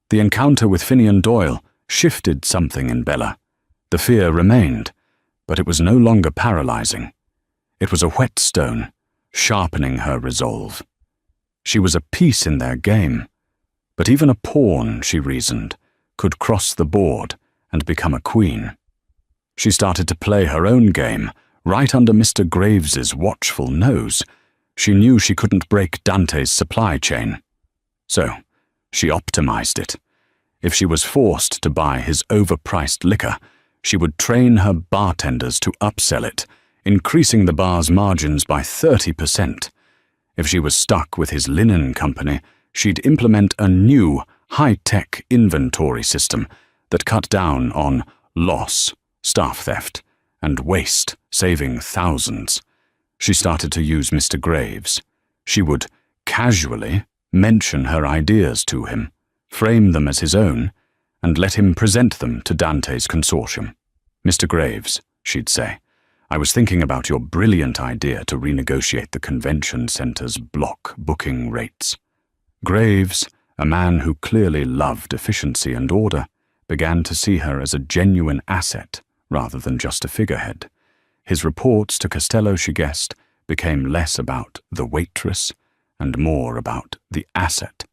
The encounter with Finian Doyle shifted something in Bella. The fear remained, but it was no longer paralyzing. It was a whetstone, sharpening her resolve. She was a piece in their game, but even a pawn, she reasoned, could cross the board and become a queen. She started to play her own game, right under Mr. Graves's watchful nose. She knew she couldn't break Dante's supply chain. So, she optimized it. If she was forced to buy his overpriced liquor, she would train her bartenders to upsell it, increasing the bar's margins by 30%. If she was stuck with his linen company, she'd implement a new, high-tech inventory system that cut down on loss, staff theft, and waste, saving thousands. She started to use Mr. Graves. She would casually mention her ideas to him, frame them as his own, and let him present them to Dante's consortium. "Mr. Graves," she'd say, "I was thinking about your brilliant idea to renegotiate the convention center's block booking rates." Graves, a man who clearly loved efficiency and order, began to see her as a genuine asset rather than just a figurehead. His reports to Costello, she guessed, became less about the waitress and more about the asset.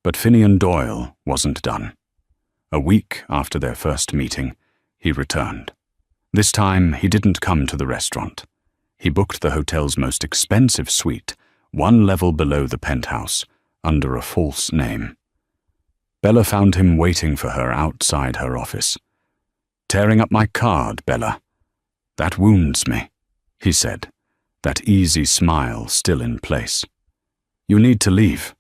But Finian Doyle wasn't done. A week after their first meeting, he returned. This time, he didn't come to the restaurant. He booked the hotel's most expensive suite, one level below the penthouse, under a false name. Bella found him waiting for her outside her office. "Tearing up my card, Bella. That wounds me," he said, that easy smile still in place. "You need to leave,"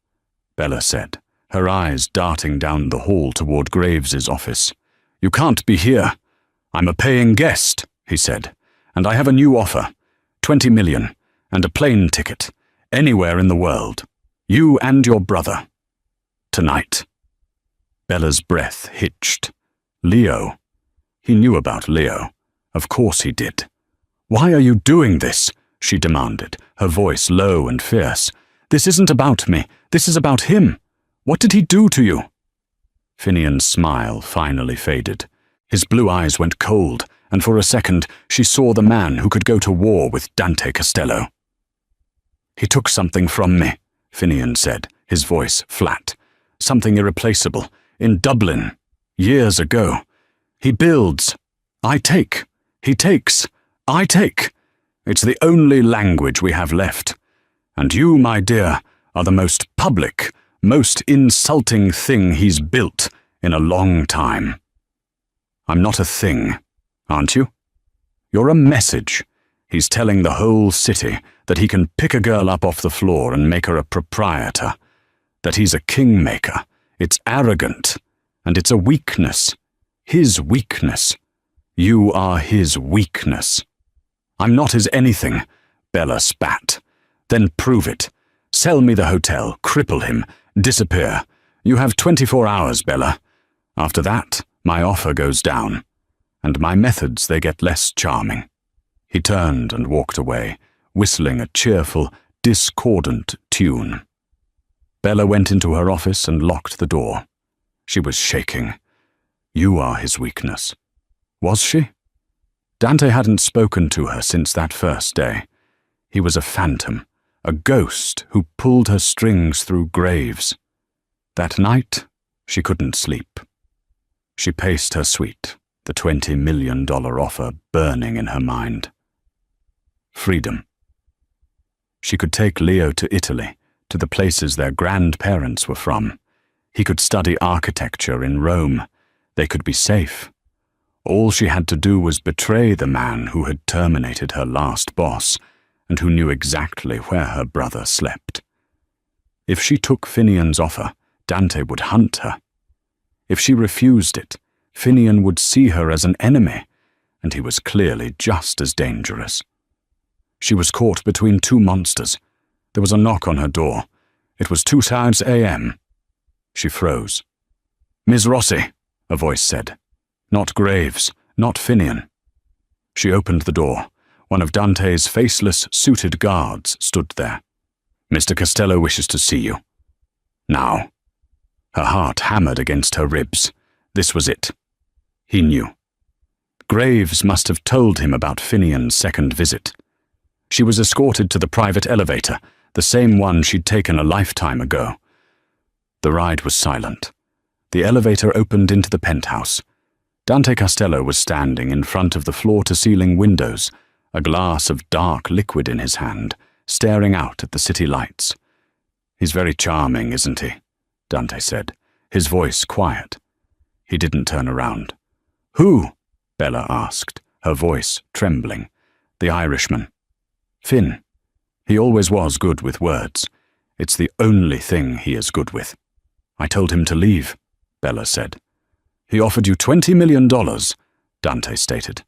Bella said, her eyes darting down the hall toward Graves's office. "You can't be here." "I'm a paying guest," he said, "and I have a new offer. 20 million, and a plane ticket, anywhere in the world. You and your brother. Tonight." Bella's breath hitched. Leo. He knew about Leo. Of course he did. "Why are you doing this?" she demanded, her voice low and fierce. "This isn't about me. This is about him. What did he do to you?" Finian's smile finally faded. His blue eyes went cold, and for a second she saw the man who could go to war with Dante Costello. "He took something from me," Finian said, his voice flat. "Something irreplaceable. In Dublin. Years ago. He builds. I take. He takes. I take. It's the only language we have left. And you, my dear, are the most public, most insulting thing he's built in a long time. I'm not a thing, aren't you? You're a message. He's telling the whole city that he can pick a girl up off the floor and make her a proprietor, that he's a kingmaker. It's arrogant, and it's a weakness. His weakness. You are his weakness." I'm not his anything, Bella spat. Then prove it. Sell me the hotel, cripple him, disappear. You have 24 hours, Bella. After that, my offer goes down, and my methods, they get less charming. He turned and walked away, whistling a cheerful, discordant tune. Bella went into her office and locked the door. She was shaking. You are his weakness. Was she? Dante hadn't spoken to her since that first day. He was a phantom, a ghost who pulled her strings through graves. That night, she couldn't sleep. She paced her suite, the $20 million offer burning in her mind. Freedom. She could take Leo to Italy, to the places their grandparents were from. He could study architecture in Rome. They could be safe. All she had to do was betray the man who had terminated her last boss and who knew exactly where her brother slept. If she took Finian's offer, Dante would hunt her. If she refused it, Finian would see her as an enemy, and he was clearly just as dangerous. She was caught between two monsters. There was a knock on her door. It was 2 a.m. She froze. "Ms. Rossi," a voice said. Not Graves, not Finian. She opened the door. One of Dante's faceless, suited guards stood there. "Mr. Costello wishes to see you." Now. Her heart hammered against her ribs. This was it. He knew. Graves must have told him about Finian's second visit. She was escorted to the private elevator, the same one she'd taken a lifetime ago. The ride was silent. The elevator opened into the penthouse. Dante Costello was standing in front of the floor-to-ceiling windows, a glass of dark liquid in his hand, staring out at the city lights. "He's very charming, isn't he?" Dante said, his voice quiet. He didn't turn around. "Who?" Bella asked, her voice trembling. "The Irishman." "Finn. He always was good with words. It's the only thing he is good with." "I told him to leave," Bella said. "He offered you $20 million, Dante stated.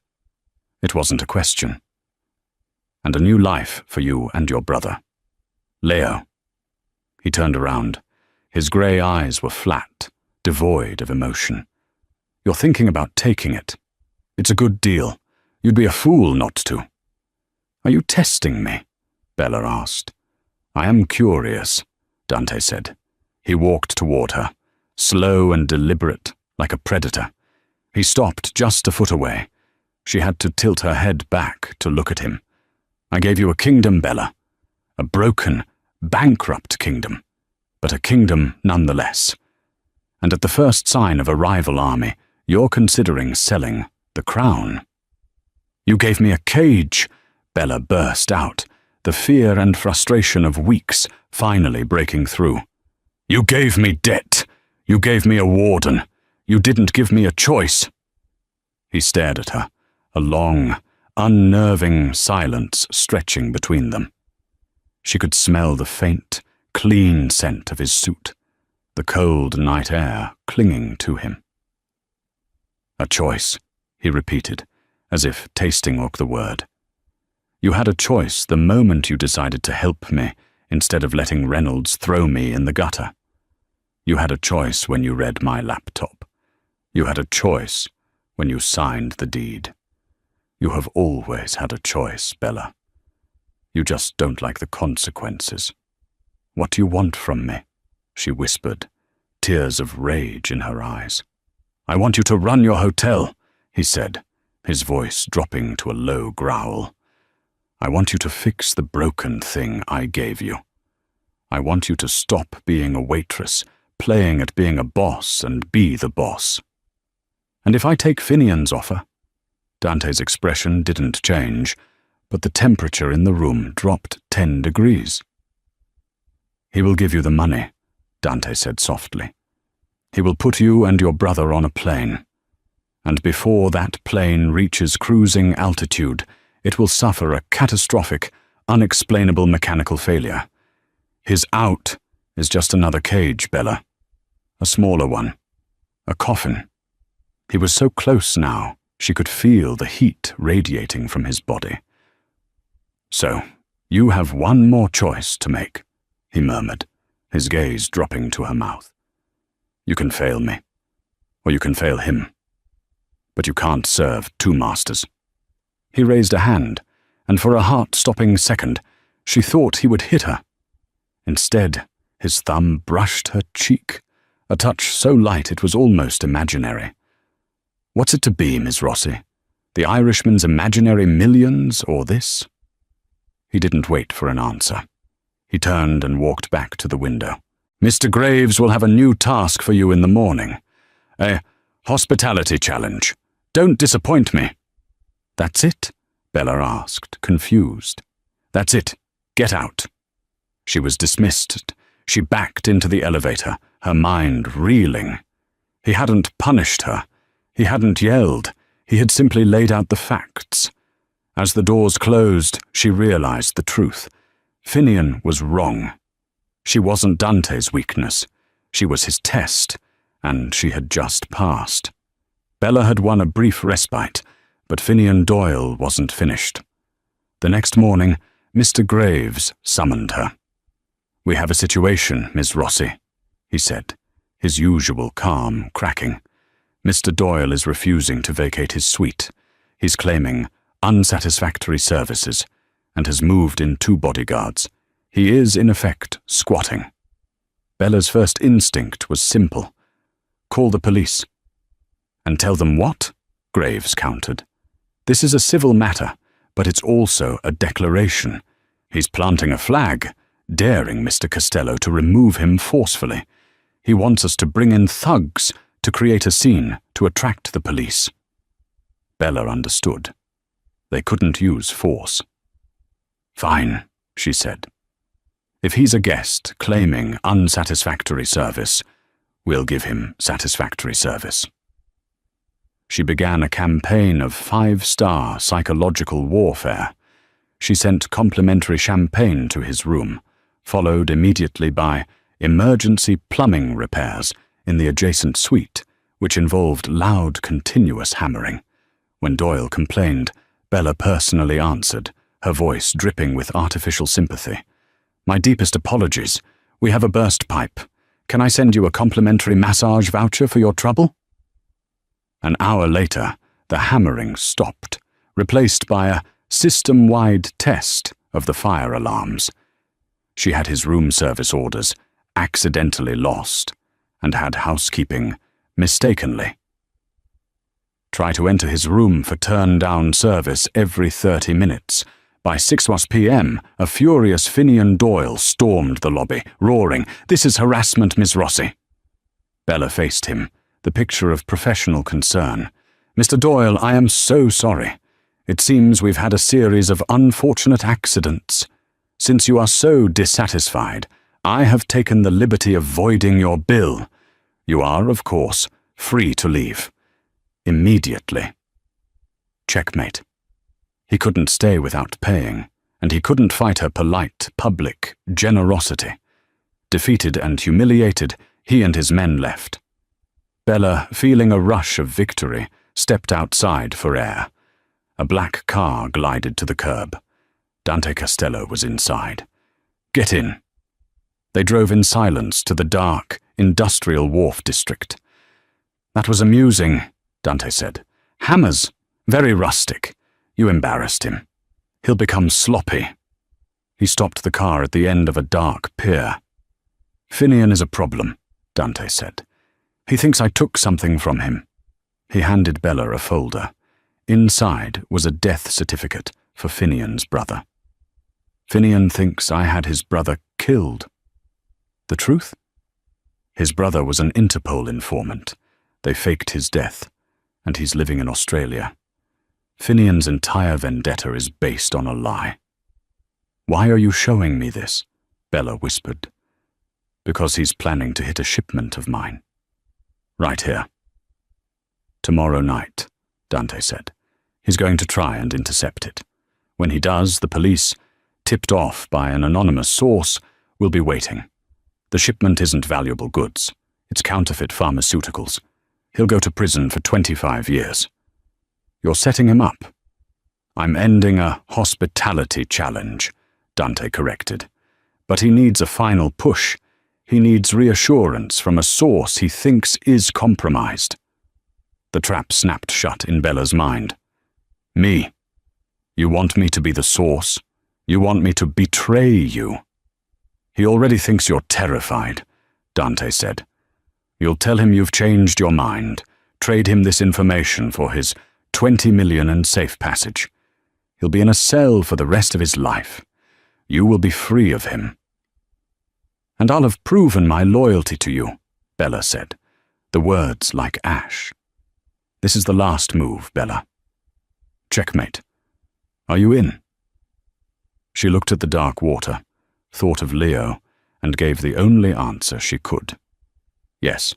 It wasn't a question. "And a new life for you and your brother. Leo." He turned around. His grey eyes were flat, devoid of emotion. "You're thinking about taking it. It's a good deal. You'd be a fool not to." "Are you testing me?" Bella asked. "I am curious," Dante said. He walked toward her, slow and deliberate, like a predator. He stopped just a foot away. She had to tilt her head back to look at him. "I gave you a kingdom, Bella. A broken, bankrupt kingdom, but a kingdom nonetheless. And at the first sign of a rival army, you're considering selling the crown." "You gave me a cage," Bella burst out, the fear and frustration of weeks finally breaking through. "You gave me debt. You gave me a warden. You didn't give me a choice." He stared at her, a long, unnerving silence stretching between them. She could smell the faint, clean scent of his suit, the cold night air clinging to him. "A choice," he repeated, as if tasting the word. "You had a choice the moment you decided to help me instead of letting Reynolds throw me in the gutter. You had a choice when you read my laptop. You had a choice when you signed the deed. You have always had a choice, Bella. You just don't like the consequences. What do you want from me?" she whispered, tears of rage in her eyes. "I want you to run your hotel," he said, his voice dropping to a low growl. "I want you to fix the broken thing I gave you. I want you to stop being a waitress, playing at being a boss, and be the boss." "And if I take Finian's offer?" Dante's expression didn't change, but the temperature in the room dropped 10 degrees. "He will give you the money," Dante said softly. "He will put you and your brother on a plane. And before that plane reaches cruising altitude, it will suffer a catastrophic, unexplainable mechanical failure. His out is just another cage, Bella. A smaller one. A coffin." He was so close now, she could feel the heat radiating from his body. "So, you have one more choice to make," he murmured, his gaze dropping to her mouth. "You can fail me, or you can fail him. But you can't serve two masters." He raised a hand, and for a heart-stopping second, she thought he would hit her. Instead, his thumb brushed her cheek, a touch so light it was almost imaginary. "What's it to be, Miss Rossi? The Irishman's imaginary millions, or this?" He didn't wait for an answer. He turned and walked back to the window. "Mr. Graves will have a new task for you in the morning. A hospitality challenge. Don't disappoint me." "That's it?" Bella asked, confused. "That's it. Get out." She was dismissed. She backed into the elevator, her mind reeling. He hadn't punished her. He hadn't yelled. He had simply laid out the facts. As the doors closed, she realized the truth. Finian was wrong. She wasn't Dante's weakness. She was his test, and she had just passed. Bella had won a brief respite, but Finian Doyle wasn't finished. The next morning, Mr. Graves summoned her. "We have a situation, Miss Rossi," he said, his usual calm cracking. "Mr. Doyle is refusing to vacate his suite. He's claiming unsatisfactory services and has moved in 2 bodyguards. He is, in effect, squatting." Bella's first instinct was simple. "Call the police." "And tell them what?" Graves countered. "This is a civil matter, but it's also a declaration. He's planting a flag, daring Mr. Costello to remove him forcefully. He wants us to bring in thugs to create a scene to attract the police." Bella understood. They couldn't use force. "Fine," she said. "If he's a guest claiming unsatisfactory service, we'll give him satisfactory service." She began a campaign of 5-star psychological warfare. She sent complimentary champagne to his room, followed immediately by emergency plumbing repairs in the adjacent suite, which involved loud, continuous hammering. When Doyle complained, Bella personally answered, her voice dripping with artificial sympathy. "My deepest apologies. We have a burst pipe. Can I send you a complimentary massage voucher for your trouble?" An hour later, the hammering stopped, replaced by a system-wide test of the fire alarms. She had his room service orders accidentally lost and had housekeeping mistakenly. Try to enter his room for turn-down service every 30 minutes. By 6 p.m., a furious Finian Doyle stormed the lobby, roaring, "This is harassment, Miss Rossi." Bella faced him, the picture of professional concern. "Mr. Doyle, I am so sorry. It seems we've had a series of unfortunate accidents. Since you are so dissatisfied, I have taken the liberty of voiding your bill. You are, of course, free to leave. Immediately." Checkmate. He couldn't stay without paying, and he couldn't fight her polite, public generosity. Defeated and humiliated, he and his men left. Bella, feeling a rush of victory, stepped outside for air. A black car glided to the curb. Dante Costello was inside. "Get in." They drove in silence to the dark, industrial wharf district. "That was amusing," Dante said. "Hammers. Very rustic. You embarrassed him. He'll become sloppy." He stopped the car at the end of a dark pier. "Finian is a problem," Dante said. "He thinks I took something from him." He handed Bella a folder. Inside was a death certificate for Finian's brother. "Finian thinks I had his brother killed." The truth? His brother was an Interpol informant. They faked his death, and he's living in Australia. Finian's entire vendetta is based on a lie. "Why are you showing me this?" Bella whispered. "Because he's planning to hit a shipment of mine. Right here." "Tomorrow night," Dante said. "He's going to try and intercept it. When he does, the police, tipped off by an anonymous source, will be waiting. The shipment isn't valuable goods. It's counterfeit pharmaceuticals. He'll go to prison for 25 years. You're setting him up." I'm ending a hospitality challenge, Dante corrected. But he needs a final push. He needs reassurance from a source he thinks is compromised. The trap snapped shut in Bella's mind. Me. You want me to be the source? You want me to betray you? He already thinks you're terrified, Dante said. You'll tell him you've changed your mind, trade him this information for his 20 million and safe passage. He'll be in a cell for the rest of his life. You will be free of him. And I'll have proven my loyalty to you, Bella said, the words like ash. This is the last move, Bella. Checkmate. Are you in? She looked at the dark water, thought of Leo, and gave the only answer she could. Yes.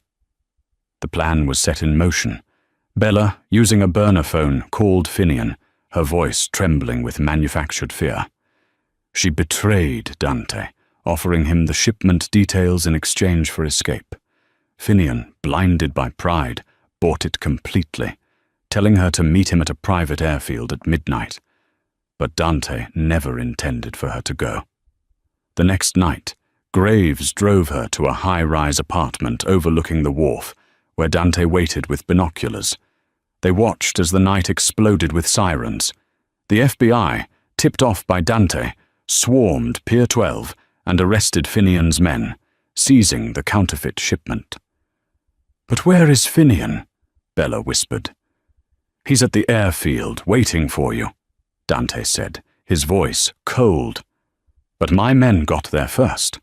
The plan was set in motion. Bella, using a burner phone, called Finian, her voice trembling with manufactured fear. She betrayed Dante, offering him the shipment details in exchange for escape. Finian, blinded by pride, bought it completely, telling her to meet him at a private airfield at midnight. But Dante never intended for her to go. The next night, Graves drove her to a high-rise apartment overlooking the wharf, where Dante waited with binoculars. They watched as the night exploded with sirens. The FBI, tipped off by Dante, swarmed Pier 12 and arrested Finian's men, seizing the counterfeit shipment. "But where is Finian?" Bella whispered. "He's at the airfield, waiting for you," Dante said, his voice cold. "But my men got there first."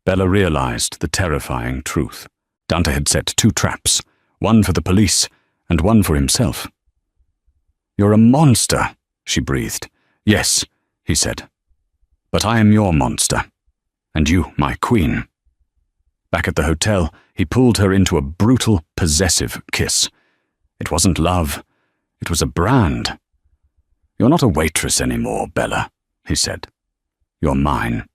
Bella realized the terrifying truth. Dante had set 2 traps, one for the police and one for himself. "You're a monster," she breathed. "Yes," he said. "But I am your monster, and you my queen." Back at the hotel, he pulled her into a brutal, possessive kiss. It wasn't love. It was a brand. "You're not a waitress anymore, Bella," he said. "You're mine."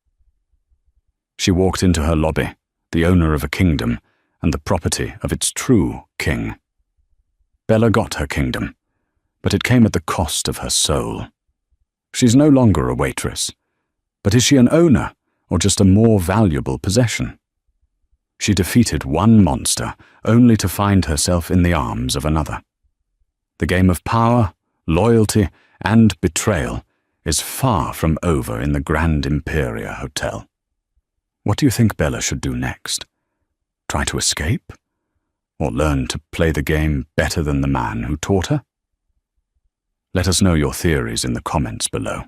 She walked into her lobby, the owner of a kingdom, and the property of its true king. Bella got her kingdom, but it came at the cost of her soul. She's no longer a waitress, but is she an owner, or just a more valuable possession? She defeated one monster, only to find herself in the arms of another. The game of power, loyalty, and betrayal is far from over in the Grand Imperia Hotel. What do you think Bella should do next? Try to escape? Or learn to play the game better than the man who taught her? Let us know your theories in the comments below.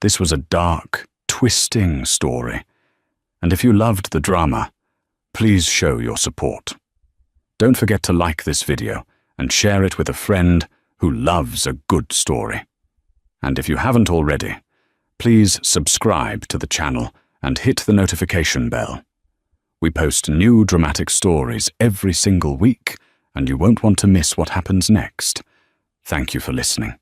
This was a dark, twisting story, and if you loved the drama, please show your support. Don't forget to like this video and share it with a friend who loves a good story. And if you haven't already, please subscribe to the channel and hit the notification bell. We post new dramatic stories every single week, and you won't want to miss what happens next. Thank you for listening.